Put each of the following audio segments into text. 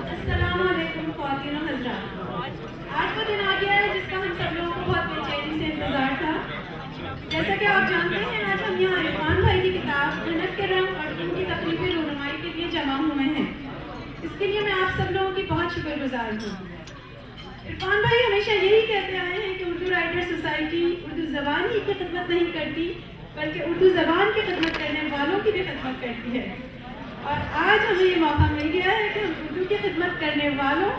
السلام علیکم خواتین و حضرات. آج وہ دن آ گیا ہے جس کا ہم سب لوگوں کو بہت بے چینی سے انتظار تھا. جیسا کہ آپ جانتے ہیں آج ہم یہاں عرفان بھائی کی کتاب دھنک کے رنگ اور ان کی تقریبی رونمائی کے لیے جمع ہوئے ہیں. اس کے لیے میں آپ سب لوگوں کی بہت شکر گزار ہوں. عرفان بھائی ہمیشہ یہی کہتے آئے ہیں کہ اردو رائٹر سوسائٹی اردو زبان ہی کی خدمت نہیں کرتی بلکہ اردو زبان کی خدمت کرنے والوں کی بھی خدمت کرتی ہے. اور آج ہمیں یہ موقع مل گیا ہے کہ ہم اردو کی خدمت کرنے والوں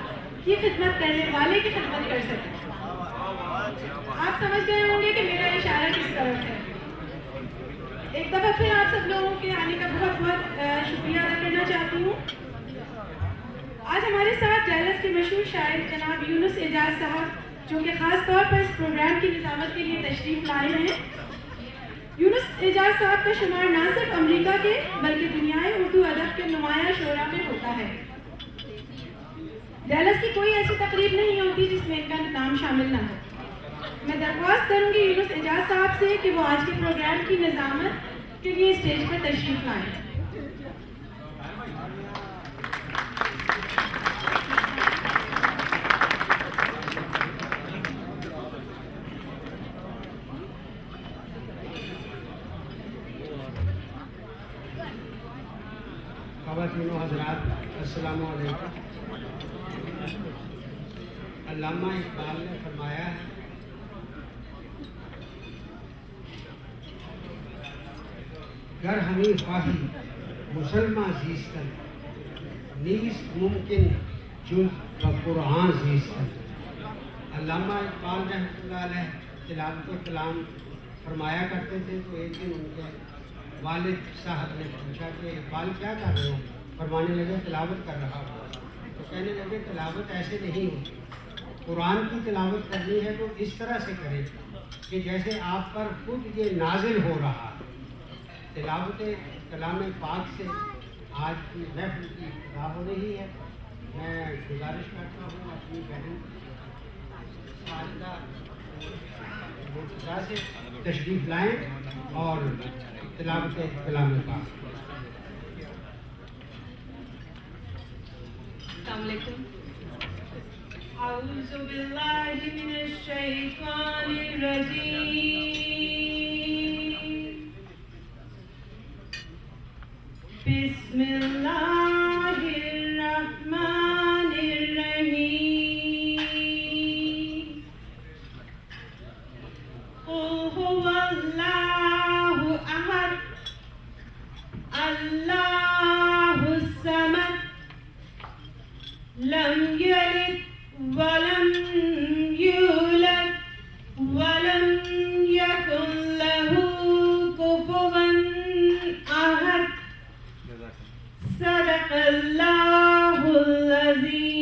کی خدمت کرنے والے کی خدمت کر سکیں. آپ سمجھ گئے ہوں گے کہ میرا اشارہ کس طرف ہے. ایک دفعہ پھر آپ سب لوگوں کے آنے کا بہت بہت شکریہ ادا کرنا چاہتی ہوں. آج ہمارے ساتھ ڈیلس کے مشہور شاعر جناب یونس اعجاز صاحب جو کہ خاص طور پر اس پروگرام کی نظامت کے لیے تشریف لائے ہیں. یونس اعجاز صاحب کا شمار نہ صرف امریکہ کے بلکہ دنیائے اردو ادب کے نمایاں شعراء میں ہوتا ہے. ڈیلس کی کوئی ایسی تقریب نہیں ہوتی جس میں ان کا نام شامل نہ ہو. میں درخواست کروں گی یونس اعجاز صاحب سے کہ وہ آج کے پروگرام کی نظامت کے لیے اسٹیج پر تشریف لائیں. خواتین و حضرات السلام علیکم. علامہ اقبال نے فرمایا ہے گر ہمیں خواہی مسلمان زیستن نیست ممکن جز قرآن زیستن. علامہ اقبال رحمۃ اللہ علیہ تلاوت کلام فرمایا کرتے تھے. تو ایک دن ان کے والد صاحب نے پوچھا کہ اقبال کیا کر رہے ہو؟ فرمانے لگے تلاوت کر رہا ہوں. تو کہنے لگے تلاوت ایسے نہیں ہوتی. قرآن کی تلاوت کرنی ہے تو اس طرح سے کریں کہ جیسے آپ پر خود یہ نازل ہو رہا. تلاوت کلام پاک سے آج کی محفل کی ابتدا ہو رہی ہے. میں گزارش کرتا ہوں اپنی بہن مرتضیٰ سے تشریف لائیں اور تلاوت کلام پاک. السلام علیکم. اعوذ باللہ من الشیطان الرجیم. بسم اللہ الرحمن الرحیم. قل هو اللہ احد اللہ الصمد لم یلد ولم یولد ولم یکن له کفوا احد. صدق اللہ العظیم.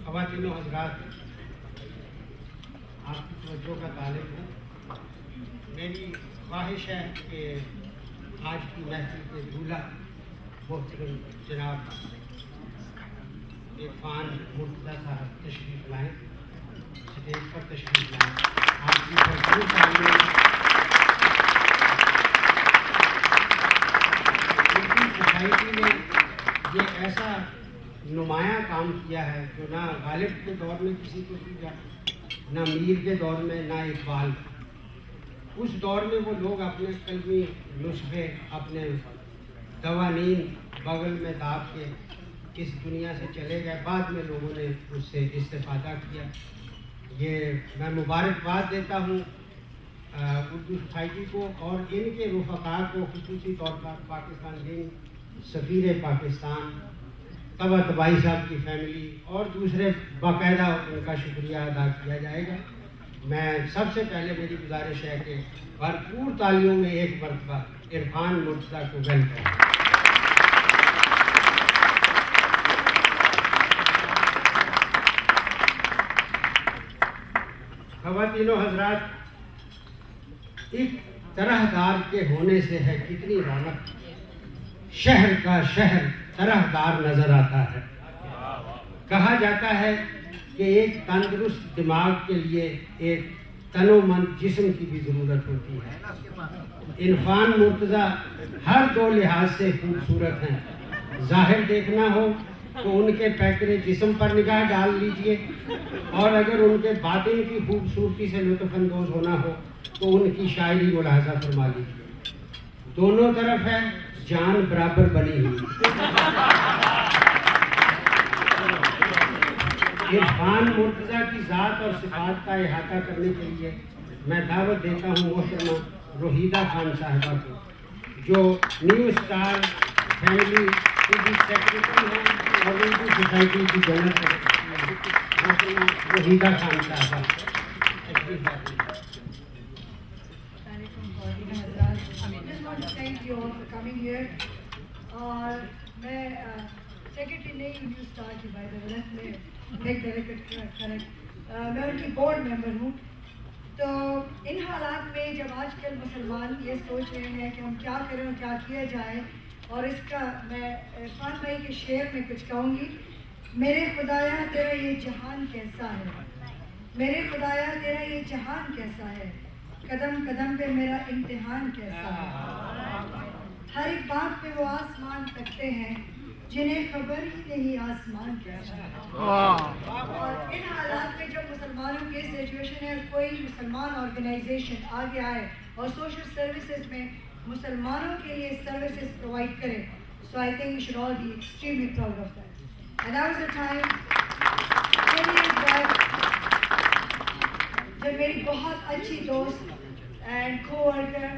خواتین و حضرات آپ کی توجہ کا طالب ہوں. میری خواہش ہے کہ آج کی محفل کے دولہا محترم جناب عرفان مرتضیٰ صاحب تشریف لائیں, اسٹیج پر تشریف لائیں. آپ کی بھرپور تعلیم اردو سوسائٹی نے یہ ایسا نمایاں کام کیا ہے جو نہ غالب کے دور میں کسی کو کیا, نہ میر کے دور میں, نہ اقبال. اس دور میں وہ لوگ اپنے قلمی نسخے, اپنے قوانین بغل میں داب کے اس دنیا سے چلے گئے. بعد میں لوگوں نے اس سے استفادہ کیا. یہ میں مبارکباد دیتا ہوں اردو سوسائٹی کو اور ان کے رفقا کو, خصوصی طور پر پاکستان دین سفیر پاکستان طبع طبائی صاحب کی فیملی اور دوسرے. باقاعدہ ان کا شکریہ ادا کیا جائے گا. मैं सबसे पहले मेरी गुजारिश है कि भरपूर तालियों में एक मरतबा इरफान मुर्तज़ा को वेलकम। ख़वातीनो हज़रात, एक तरहदार के होने से है कितनी रौनक, शहर का शहर तरहदार नजर आता है। कहा जाता है कि एक तंदुरुस्त दिमाग के लिए एक तनोमंद जिस्म की भी ज़रूरत होती है। इरफान मुर्तज़ा हर दो लिहाज से खूबसूरत हैं। ज़ाहिर देखना हो तो उनके पैकरे जिस्म पर निगाह डाल लीजिए, और अगर उनके बातिन की खूबसूरती से लुत्फ़अंदोज़ होना हो तो उनकी शायरी मुलाहज़ा फरमा लीजिए। दोनों तरफ है जान बराबर बनी हुई। इरफान मुर्तज़ा की ज़ात और सिफ़ात का इहाता करने के लिए मैं दावत देता हूँ मोहतरमा रोहिदा खान साहिबा को, जो न्यू स्टार फैमिली की सेक्रेटरी हैं और उर्दू सोसाइटी की जनरल सेक्रेटरी हैं। मोहतरमा रोहिदा खान साहिबा। Thank you all for coming here. और मैं सेक्रेटरी नहीं हूँ न्यू स्टार की, बाय द वे में एक करेक्ट मैं उनकी बोर्ड मेंबर हूँ। तो इन हालात में जब आजकल मुसलमान ये सोच रहे हैं कि हम क्या करें और क्या किया जाए, और इसका मैं इरफान भाई के शेर में कुछ कहूँगी। मेरे खुदाया तेरा ये जहान कैसा है, मेरे खुदाया तेरा ये जहान कैसा है, कदम कदम पे मेरा इम्तिहान कैसा है। हर एक बात पे वो आसमान तकते हैं जिन्हें खबर ही नहीं आसमान कैसा है। और इन हालात में जब मुसलमानों की सिचुएशन है, कोई मुसलमान ऑर्गेनाइजेशन आगे आए और सोशल सर्विसेज में मुसलमानों के लिए सर्विसेज प्रोवाइड करे, so I think we should all be extremely proud of that. And that was a time 10 years back जब मेरी बहुत अच्छी दोस्त and co-worker,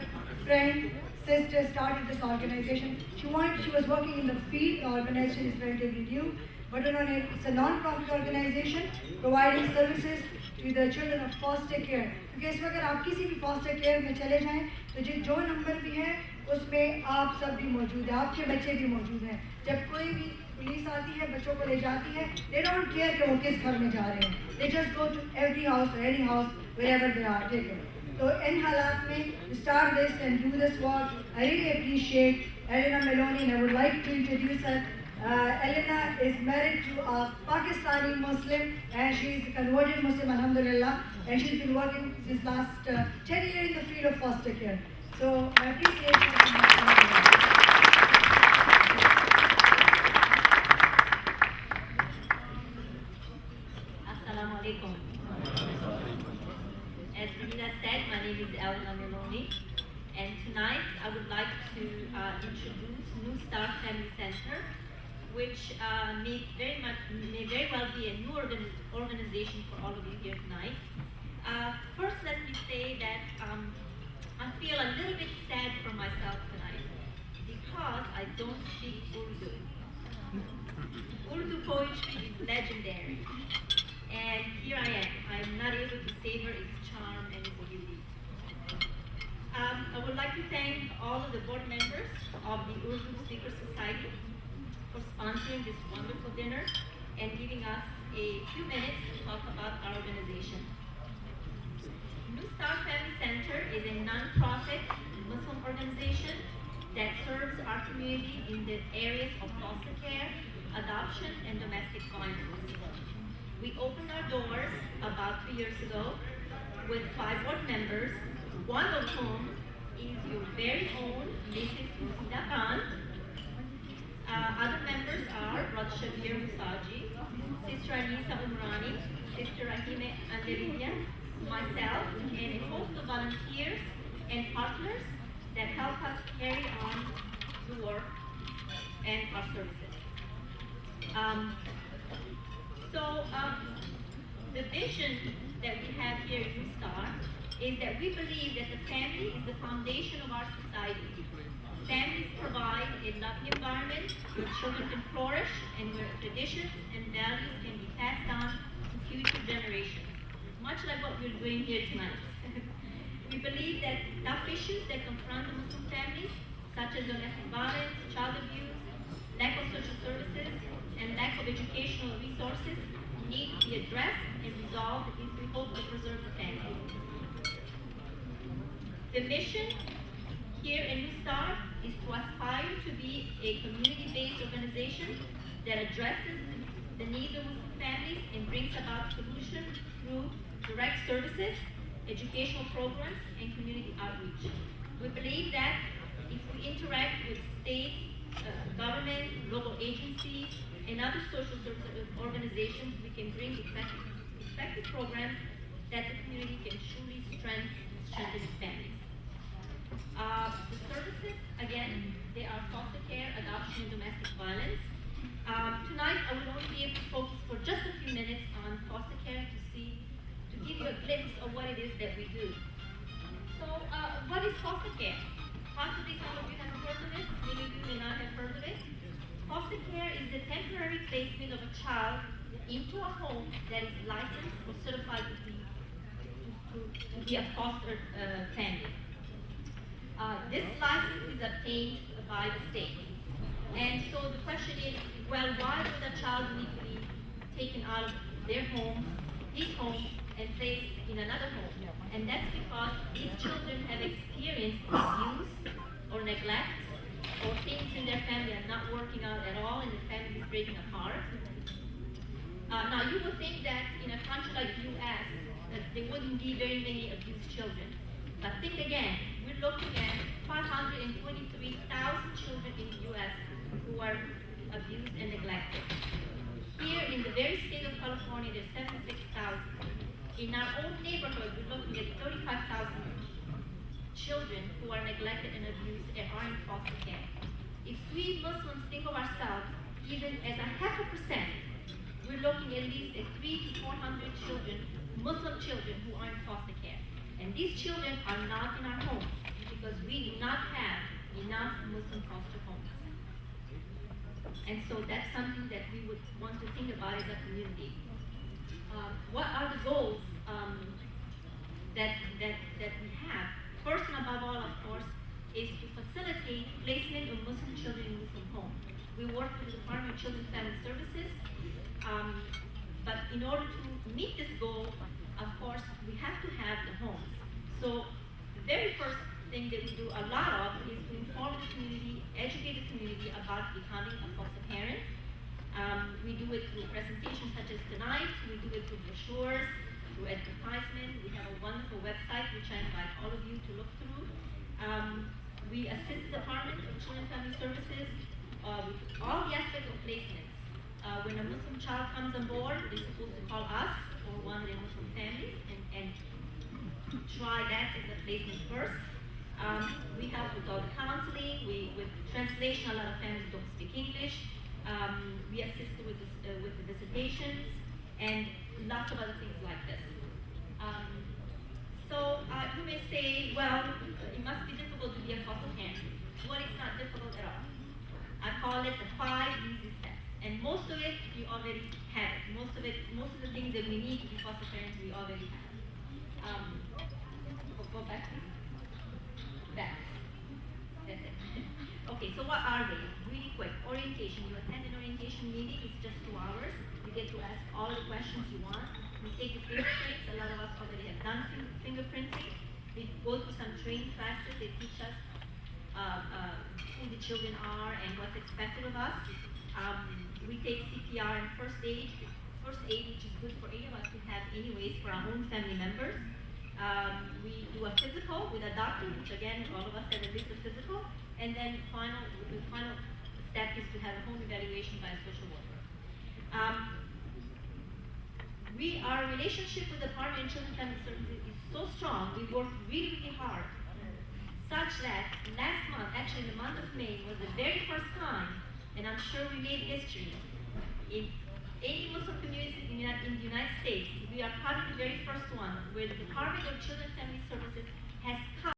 friend, sister started this organization. She was working in the field. The organization is relatively new, but it's a non-profit organization providing services to the children of foster care. क्योंकि इसमें अगर आप किसी भी foster care में चले जाएं तो जो नंबर भी है उसमें आप सब भी मौजूद हैं, आपके बच्चे भी मौजूद हैं। जब कोई भी पुलिस आती है, बच्चों को ले जाती है, they don't care कि वो किस घर में जा रहे हैं, they just go to every house or any house wherever they are taken. So in halat mein to start this and do this work, I really appreciate Elena Meloni, and I would like to introduce her. Elena is married to a Pakistani Muslim, and she is a converted Muslim, alhamdulillah, and she's been working since last 10 years in the field of foster care. So I appreciate her. Assalamu alaikum. As Rina said, my name is Elena Meloni, and tonight I would like to introduce New Star Family Center, which may very well be a new organization for all of you here tonight. First, let me say that I feel a little bit sad for myself tonight because I don't speak Urdu. Urdu poetry is legendary, and here I am. I am not able to savor its charm and its beauty. I would like to thank all of the board members of the Urdu Speaker Society for sponsoring this wonderful dinner and giving us a few minutes to talk about our organization. New Star Family Center is a non-profit Muslim organization that serves our community in the areas of foster care, adoption, and domestic violence. We opened our doors about 3 years ago with 5 board members, one of whom is your very own Mrs. Rufina Khan. Other members are Brother Shabir Musaji, Sister Anisa Umrani, Sister Rahime Anderidia, myself, and a host of volunteers and partners that help us carry on the work and our services. The vision that we have here at New Star is that we believe that the family is the foundation of our society. Families provide a loving environment where children can flourish and where traditions and values can be passed on to future generations. much like what we're doing here tonight. We believe that tough issues that confront the Muslim families, such as domestic violence, child abuse, lack of social services, and lack of educational resources, need to be addressed and resolved if we hope to preserve the family. The mission here in New Star is to aspire to be a community-based organization that addresses the needs of Muslim families and brings about solutions through direct services, educational programs, and community outreach. We believe that if we interact with state, government, local agencies, and other social service organizations, we can bring effective programs that the community can truly strengthen its families. The services, again, they are foster care, adoption, and domestic violence. Tonight, I will only be able to focus for just a few minutes on foster care to give you a glimpse of what it is that we do. So, what is foster care? Possibly some of you have heard of it, many of you may not have heard of it. Foster care is the temporary placement of a child into a home that is licensed or certified to be a foster family. This license is obtained by the state. And so the question is, well, why would a child need to be taken out of their home, his home, and placed in another home? And that's because these children have experienced abuse or neglect, or things in their family are not working out at all and the family is breaking apart. Now you would think that in a country like the US, that there wouldn't be very many abused children. But think again, we're looking at 523,000 children in the US who are abused and neglected. Here in the very state of California, there's 76,000. In our own neighborhood, we're looking at 35,000 children who are neglected and abused and are in foster care. If we Muslims think of ourselves even as a 0.5%, we're looking at least at 300 to 400 children, Muslim children, who are in foster care. And these children are not in our homes because we do not have enough Muslim foster homes. And so that's something that we would want to think about as a community. What are the goals that we have? First and above all, of course, is to facilitate placement of Muslim children in Muslim homes. We work with the Department of Children and Family Services, but in order to meet this goal, of course, we have to have the homes. So the very first thing that we do a lot of is to inform the community, educate the community about becoming a foster parent. We do it through presentations such as tonight. We do it through brochures, through advertisement. We have a wonderful website which I invite all of you to look through. We assist the Department of Children and Family Services with all the aspects of placements. When a Muslim child comes on board, they're supposed to call us or one of their Muslim families and try that as a placement first. We help with all the counseling, with translation. A lot of families don't speak English. We assist with the visitations and lots of other things like this. So you may say, well, it must be difficult to be a foster parent. Well, it's not difficult at all. I call it the 5 easy steps. And most of it, you already have it. Most of the things that we need to be foster parents, we already have. Go back, please. Back. That's it. Okay, so what are they? Really quick. Orientation. You attend an orientation meeting. It's just 2 hours. You get to ask all the questions you want. We take the fingerprints. A lot of us already have done fingerprinting. We go through some training classes. They teach us who the children are and what's expected of us. We take CPR and first aid, which is good for any of us to have anyways for our own family members. We do a physical with a doctor, which again, all of us have at least a physical. And then the final step is to have a home evaluation by a social worker. Our relationship with the Department of Children and Family Services is so strong, we work really, really hard, such that last month, actually the month of May, was the very first time, and I'm sure we made history, in any Muslim community in the United States, we are probably the very first one where the Department of Children and Family Services has come